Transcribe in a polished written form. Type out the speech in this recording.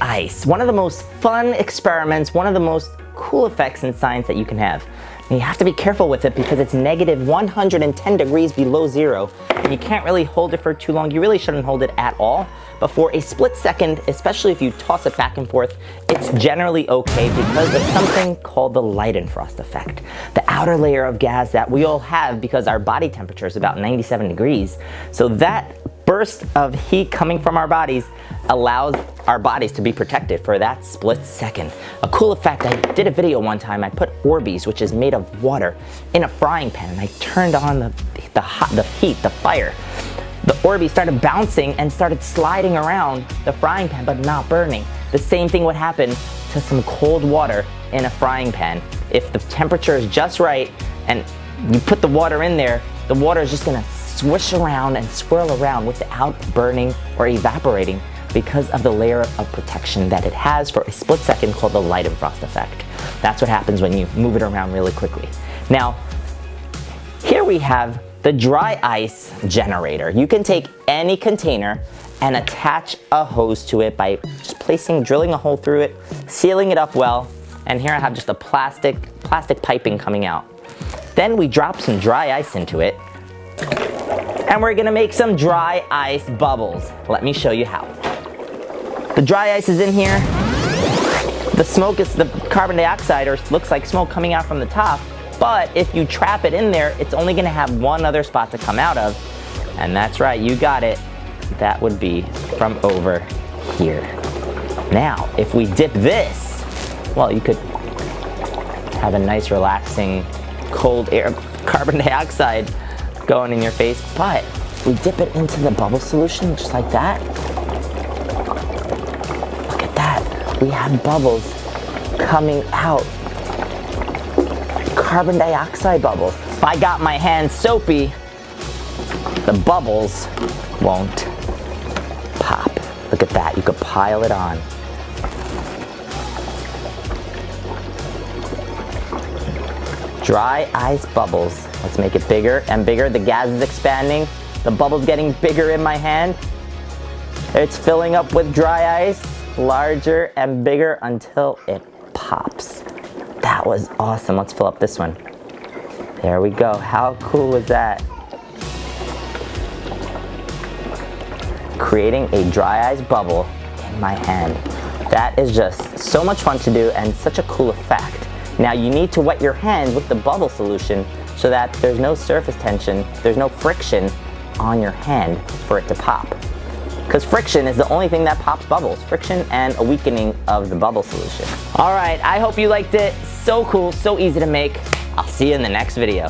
ice. One of the most fun experiments, one of the most cool effects in science that you can have. And you have to be careful with it because it's negative 110 degrees below zero. And you can't really hold it for too long. You really shouldn't hold it at all. But for a split second, especially if you toss it back and forth, it's generally okay because of something called the Leidenfrost effect. The outer layer of gas that we all have because our body temperature is about 97 degrees. So that burst of heat coming from our bodies allows our bodies to be protected for that split second. A cool effect, I did a video one time, I put Orbeez, which is made of water, in a frying pan and I turned on the heat, the fire. The Orbeez started bouncing and started sliding around the frying pan but not burning. The same thing would happen to some cold water in a frying pan. If the temperature is just right and you put the water in there, the water is just gonna swish around and swirl around without burning or evaporating because of the layer of protection that it has for a split second called the Leidenfrost effect. That's what happens when you move it around really quickly. Now, here we have the dry ice generator. You can take any container and attach a hose to it by just drilling a hole through it, sealing it up well, and here I have just a plastic piping coming out. Then we drop some dry ice into it, and we're gonna make some dry ice bubbles. Let me show you how. The dry ice is in here. The smoke is the carbon dioxide, or looks like smoke coming out from the top. But if you trap it in there, it's only gonna have one other spot to come out of. And that's right, you got it. That would be from over here. Now, if we dip this, well, you could have a nice relaxing cold air, carbon dioxide going in your face, but we dip it into the bubble solution just like that. Look at that. We have bubbles coming out. Carbon dioxide bubbles. If I got my hands soapy, the bubbles won't pop. Look at that. You could pile it on. Dry ice bubbles. Let's make it bigger and bigger. The gas is expanding. The bubble's getting bigger in my hand. It's filling up with dry ice, larger and bigger until it pops. That was awesome. Let's fill up this one. There we go. How cool was that? Creating a dry ice bubble in my hand. That is just so much fun to do and such a cool effect. Now you need to wet your hand with the bubble solution so that there's no surface tension, there's no friction on your hand for it to pop. Because friction is the only thing that pops bubbles. Friction and a weakening of the bubble solution. All right, I hope you liked it. So cool, so easy to make. I'll see you in the next video.